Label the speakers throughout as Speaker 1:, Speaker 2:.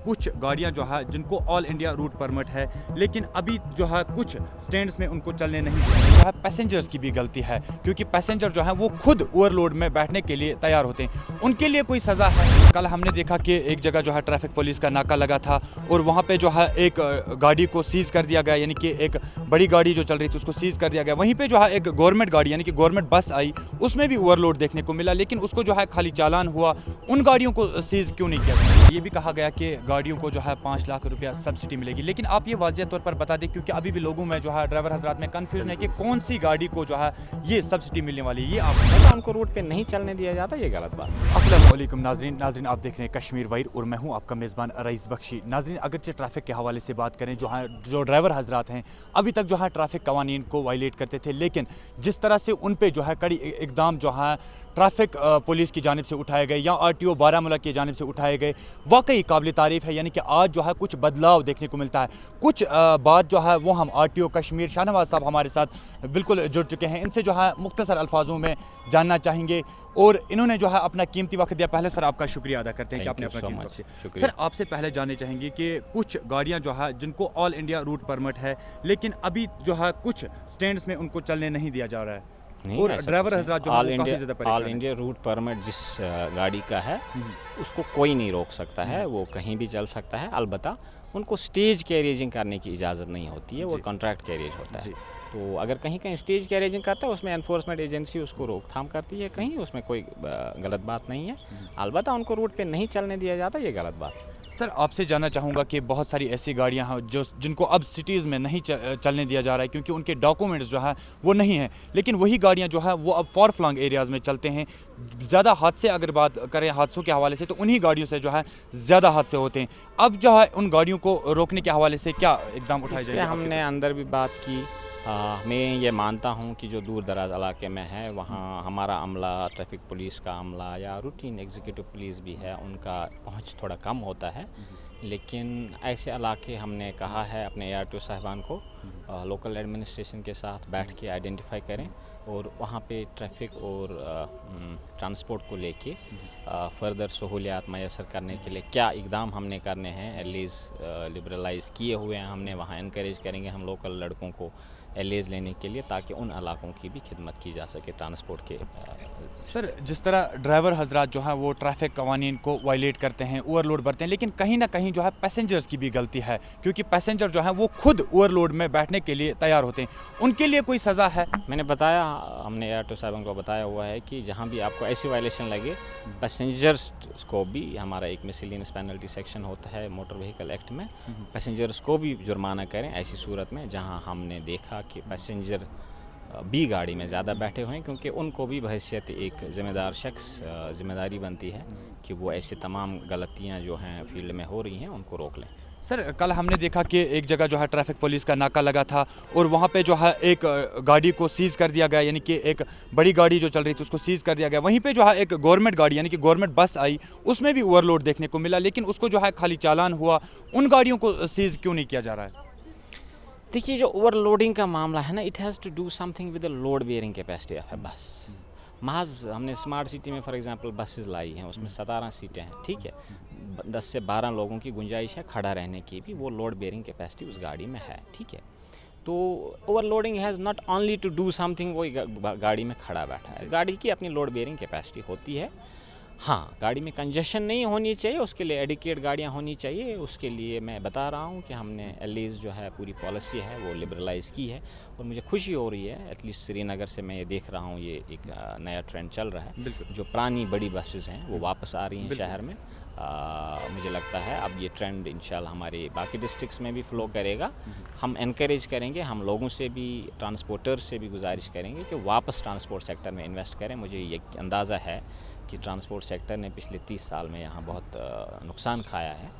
Speaker 1: कुछ गाड़ियां जो है जिनको ऑल इंडिया रूट परमिट है, लेकिन अभी जो है कुछ स्टैंड्स में उनको चलने नहीं जो है पैसेंजर्स की भी गलती है, क्योंकि पैसेंजर जो है वो खुद ओवरलोड में बैठने के लिए तैयार होते हैं। उनके लिए कोई सज़ा है? कल हमने देखा कि एक जगह जो है ट्रैफिक पुलिस का नाका लगा था और वहाँ पे जो है एक गाड़ी को सीज़ कर दिया गया, यानी कि एक बड़ी गाड़ी जो चल रही थी उसको सीज़ कर दिया गया। वहीं पे जो है एक गवर्नमेंट गाड़ी यानी कि गवर्नमेंट बस आई, उसमें भी ओवरलोड देखने को मिला, लेकिन उसको जो है खाली चालान हुआ। उन गाड़ियों को सीज़ क्यों नहीं किया गया? ये भी कहा गया कि गाड़ियों को जो है 5 लाख रुपया सब्सिडी मिलेगी, लेकिन आप ये वाज़िह तौर पर बता दें, क्योंकि अभी भी लोगों में जो है ड्राइवर हजरात में कन्फ्यूजन है कि कौन सी गाड़ी को जो है ये सब्सिडी मिलने वाली है। ये आप
Speaker 2: उनको रूट पे नहीं चलने दिया जाता, ये गलत बात।
Speaker 1: अस्सलाम वालेकुम नाज़रीन, आप देख रहे हैं कश्मीर वाइर और मैं हूं आपका मेज़बान रईस बख्शी। नाज़रीन, अगरचे ट्रैफिक के हवाले से बात करें, जो ड्राइवर हजरात हैं अभी तक जो है ट्रैफिक कवानीन को वायलेट करते थे, लेकिन जिस तरह से उन पे जो है कड़ी इकदाम जो है ट्रैफिक पुलिस की जानिब से उठाए गए या RTO बारामूला की जानिब से उठाए गए, वाकई काबिल तारीफ़ है। यानी कि आज जो है कुछ बदलाव देखने को मिलता है। कुछ बात जो है वो हम RTO कश्मीर शाहनवाज साहब हमारे साथ बिल्कुल जुड़ चुके हैं, इनसे जो है मुख्तसर अल्फाजों में जानना चाहेंगे और इन्होंने जो है अपना कीमती वक्त दिया। पहले सर आपका शुक्रिया अदा करते हैं कि आपने अपना कीमती वक्त दिया। सर, आपसे पहले जानना चाहेंगे कि कुछ गाड़ियाँ जो है जिनको ऑल इंडिया रूट परमिट है, लेकिन अभी जो है कुछ स्टैंड्स में उनको चलने नहीं दिया जा रहा है और ड्राइवर हजरात जो
Speaker 2: ऑल इंडिया रूट परमिट जिस गाड़ी का है उसको कोई नहीं रोक सकता है, वो कहीं भी चल सकता है। अलबत्ता उनको स्टेज कैरियजिंग करने की इजाज़त नहीं होती है, वो कॉन्ट्रैक्ट कैरियज होता है। तो अगर कहीं कहीं स्टेज कैरियजिंग करता है उसमें एनफोर्समेंट एजेंसी उसको रोकथाम करती है, कहीं उसमें कोई गलत बात नहीं है। अलबत्ता उनको रूट पे नहीं चलने दिया जाता, ये गलत बात है।
Speaker 1: सर, आपसे जानना चाहूँगा कि बहुत सारी ऐसी गाड़ियाँ हैं जिनको अब सिटीज़ में नहीं चलने दिया जा रहा है क्योंकि उनके डॉक्यूमेंट्स जो है वो नहीं हैं, लेकिन वही गाड़ियाँ जो है वो अब फॉर फ्लंग एरियाज़ में चलते हैं। ज़्यादा हादसे अगर बात करें हादसों के हवाले से तो उन्हीं गाड़ियों से जो है ज़्यादा हादसे होते हैं। अब जो है उन गाड़ियों को रोकने के हवाले से क्या इकदाम उठाए जाएंगे?
Speaker 2: हमने अंदर भी बात की। मैं ये मानता हूँ कि जो दूर दराज इलाके में है वहाँ हमारा अमला, ट्रैफिक पुलिस का अमला या रूटीन एग्जीक्यूटिव पुलिस भी है, उनका पहुँच थोड़ा कम होता है। लेकिन ऐसे इलाके हमने कहा है अपने ARTO साहिबान को लोकल एडमिनिस्ट्रेशन के साथ बैठ के आइडेंटिफाई करें और वहाँ पे ट्रैफिक और ट्रांसपोर्ट को लेके फर्दर सहूलियात मैसर करने के लिए क्या इकदाम हमने करने हैं। एलीज़ लिबरलाइज़ किए हुए हैं हमने, वहाँ इनकरेज करेंगे हम लोकल लड़कों को एलीज़ लेने के लिए ताकि उन इलाकों की भी खिदमत की जा सके ट्रांसपोर्ट के।
Speaker 1: सर, जिस तरह ड्राइवर हजरात जो हैं वो ट्रैफिक कवानीन को वायलेट करते हैं, ओवरलोड बरते हैं, लेकिन कहीं ना कहीं जो है पैसेंजर्स की भी गलती है, क्योंकि पैसेंजर जो है वो खुद ओवरलोड में बैठने के लिए तैयार होते हैं। उनके लिए कोई सज़ा है?
Speaker 2: मैंने बताया, हमने ARTO साहब को बताया हुआ है कि जहाँ भी आपको ऐसी वायलेशन लगे पैसेंजर्स को भी, हमारा एक मिसलेनियस पेनल्टी सेक्शन होता है मोटर व्हीकल एक्ट में, पैसेंजर्स को भी जुर्माना करें ऐसी सूरत में जहाँ हमने देखा कि पैसेंजर भी गाड़ी में ज़्यादा बैठे हुए हैं, क्योंकि उनको भी बहैसियत एक ज़िम्मेदार शख्स ज़िम्मेदारी बनती है कि वो ऐसे तमाम गलतियाँ जो हैं फील्ड में हो रही हैं उनको रोक लें।
Speaker 1: सर, कल हमने देखा कि एक जगह जो है ट्रैफिक पुलिस का नाका लगा था और वहाँ पे जो है एक गाड़ी को सीज़ कर दिया गया, यानी कि एक बड़ी गाड़ी जो चल रही थी उसको सीज़ कर दिया गया। वहीं पे जो है एक गवर्नमेंट गाड़ी यानी कि गवर्नमेंट बस आई, उसमें भी ओवरलोड देखने को मिला, लेकिन उसको जो है खाली चालान हुआ। उन गाड़ियों को सीज़ क्यों नहीं किया जा रहा है?
Speaker 2: देखिए, जो ओवरलोडिंग का मामला है ना, it has to do something with the load bearing capacity of a bus. महज हमने स्मार्ट सिटी में फॉर एग्जांपल बसेस लाई हैं, उसमें 17 सीटें हैं, ठीक है, 10 से 12 लोगों की गुंजाइश है खड़ा रहने की भी, वो लोड बेयरिंग कैपेसिटी उस गाड़ी में है, ठीक है। तो overloading has not only to do something, वो गाड़ी में खड़ा बैठा है, गाड़ी की अपनी लोड बेयरिंग कैपेसिटी होती है। हाँ, गाड़ी में कंजेशन नहीं होनी चाहिए, उसके लिए एडिकेट गाड़ियाँ होनी चाहिए। उसके लिए मैं बता रहा हूँ कि हमने एलीज़ जो है पूरी पॉलिसी है वो लिबरलाइज़ की है और मुझे खुशी हो रही है। एटलीस्ट श्रीनगर से मैं ये देख रहा हूँ, ये एक नया ट्रेंड चल रहा है। जो पुरानी बड़ी बसेस हैं वो वापस आ रही हैं शहर में। मुझे लगता है अब ये ट्रेंड इंशाल्लाह हमारे बाकी डिस्ट्रिक्ट्स में भी फ़्लो करेगा। हम इनकरेज करेंगे, हम लोगों से भी, ट्रांसपोर्टर्स से भी गुजारिश करेंगे कि वापस ट्रांसपोर्ट सेक्टर में इन्वेस्ट करें। मुझे ये अंदाज़ा है कि ट्रांसपोर्ट सेक्टर ने पिछले 30 साल में यहाँ बहुत नुकसान खाया है।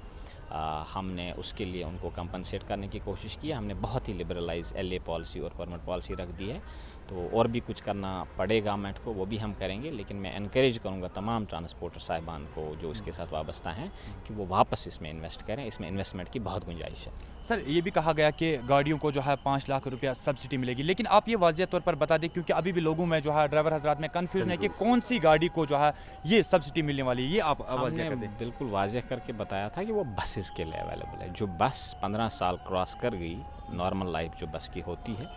Speaker 2: हमने उसके लिए उनको कंपनसेट करने की कोशिश की है। हमने बहुत ही लिबरलाइज LA पॉलिसी और परमिट पॉलिसी रख दी है तो और भी कुछ करना पड़ेगा गवर्नमेंट को, वो भी हम करेंगे, लेकिन मैं इनक्रेज करूँगा तमाम ट्रांसपोर्टर साहिबान को जो इसके साथ वाबस्ता हैं कि वो वापस इसमें इन्वेस्ट करें। इसमें इन्वेस्टमेंट की बहुत गुंजाइश है।
Speaker 1: सर ये भी कहा गया कि गाड़ियों को जो है 5 लाख रुपया सब्सिडी मिलेगी, लेकिन आप ये वाज़िया तौर पर बता दें क्योंकि अभी भी लोगों में जो है ड्राइवर हजरात में कन्फ्यूजन है कि कौन सी गाड़ी को जो है ये सब्सिडी मिलने वाली है, ये आप वाज़िया कर
Speaker 2: हमने
Speaker 1: दें।
Speaker 2: बिल्कुल वाज़ेह करके बताया था कि वो बसेस के लिए अवेलेबल है। जो बस 15 साल क्रॉस कर गई, नॉर्मल लाइफ जो बस की होती है,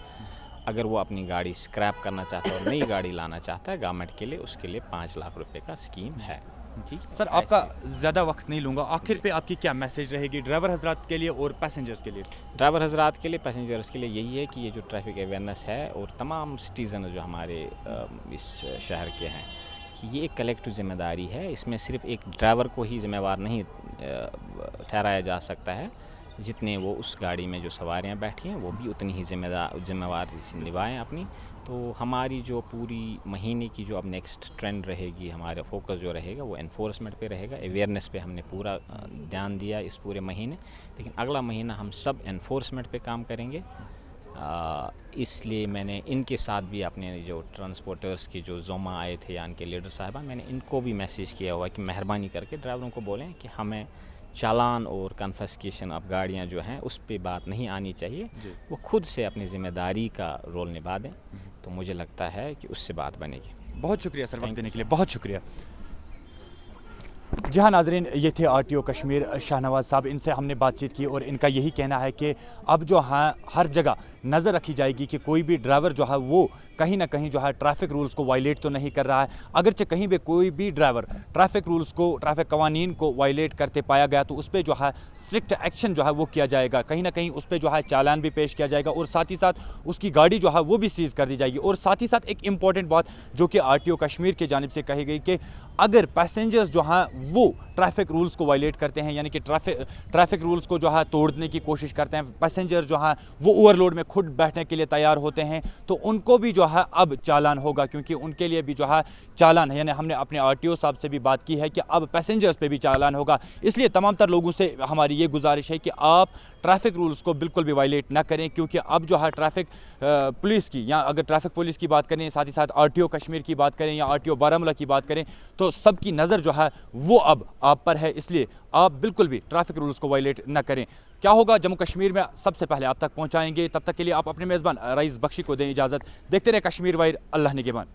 Speaker 2: अगर वो अपनी गाड़ी स्क्रैप करना चाहता है और नई गाड़ी लाना चाहता है गवर्नमेंट के लिए, उसके लिए 5 लाख रुपए का स्कीम है। ठीक
Speaker 1: सर आपका ज़्यादा वक्त नहीं लूँगा, आखिर पे आपकी क्या मैसेज रहेगी ड्राइवर हजरात के लिए और पैसेंजर्स के लिए?
Speaker 2: ड्राइवर हजरात के लिए, पैसेंजर्स के लिए यही है कि ये जो ट्रैफिक अवेयरनेस है और तमाम सिटीज़न जो हमारे इस शहर के हैं कि ये एक कलेक्टिव जिम्मेदारी है। इसमें सिर्फ एक ड्राइवर को ही जिम्मेवार नहीं ठहराया जा सकता है, जितने वो उस गाड़ी में जो सवारियां बैठी हैं वो भी उतनी ही जिम्मेवारी निभाएं अपनी। तो हमारी जो पूरी महीने की जो अब नेक्स्ट ट्रेंड रहेगी, हमारा फोकस जो रहेगा वो एनफोर्समेंट पे रहेगा। अवेयरनेस पे हमने पूरा ध्यान दिया इस पूरे महीने, लेकिन अगला महीना हम सब एनफोर्समेंट पे काम करेंगे। इसलिए मैंने इनके साथ भी अपने जो ट्रांसपोर्टर्स के जो जोमा आए थे या इनके लीडर साहिबान, मैंने इनको भी मैसेज किया हुआ कि मेहरबानी करके ड्राइवरों को बोलें कि हमें चालान और कन्फिस्केशन ऑफ गाड़ियाँ जो हैं उस पे बात नहीं आनी चाहिए, वो खुद से अपनी ज़िम्मेदारी का रोल निभा दें। तो मुझे लगता है कि उससे बात बनेगी।
Speaker 1: बहुत शुक्रिया सर वक्त देने के लिए, बहुत शुक्रिया। जी हाँ नाजरीन, ये थे RTO कश्मीर शाहनवाज साहब, इनसे हमने बातचीत की और इनका यही कहना है कि अब जो है हर जगह नज़र रखी जाएगी कि कोई भी ड्राइवर जो है वो कहीं ना कहीं जो है ट्रैफिक रूल्स को वायलेट तो नहीं कर रहा है। अगरचे कहीं भी कोई भी ड्राइवर ट्रैफिक रूल्स को, ट्रैफिक कवानीन को वायलेट करते पाया गया तो उस पर जो है स्ट्रिक्ट एक्शन जो है वो किया जाएगा, कहीं ना कहीं उस पर जो है चालान भी पेश किया जाएगा और साथ ही साथ उसकी गाड़ी जो है वो भी सीज़ कर दी जाएगी। और साथ ही साथ एक इम्पॉर्टेंट बात जो कि RTO कश्मीर की जानिब से कही गई कि अगर पैसेंजर्स जो हैं वो ट्रैफिक रूल्स को वायलेट करते हैं, यानी कि ट्रैफिक रूल्स को जो है तोड़ने की कोशिश करते हैं, पैसेंजर जो हैं वो ओवरलोड में खुद बैठने के लिए तैयार होते हैं, तो उनको भी जो है अब चालान होगा, क्योंकि उनके लिए भी जो है चालान है। यानी हमने अपने RTO साहब से भी बात की है कि अब पैसेंजर्स पे भी चालान होगा। इसलिए तमाम तर लोगों से हमारी ये गुजारिश है कि आप ट्रैफिक रूल्स को बिल्कुल भी वायलेट ना करें, क्योंकि अब जो है ट्रैफिक पुलिस की, या अगर ट्रैफिक पुलिस की बात करें, साथ ही साथ RTO कश्मीर की बात करें या RTO बारामूला की बात करें, तो सबकी नज़र जो है वो अब आप पर है। इसलिए आप बिल्कुल भी ट्रैफिक रूल्स को वायलेट ना करें। क्या होगा जम्मू कश्मीर में सबसे पहले आप तक पहुंचाएंगे। तब तक के लिए आप अपने मेज़बान रईस बख्शी को दें इजाज़त। देखते रहे कश्मीर वाइर, अल्लाह निगहबान।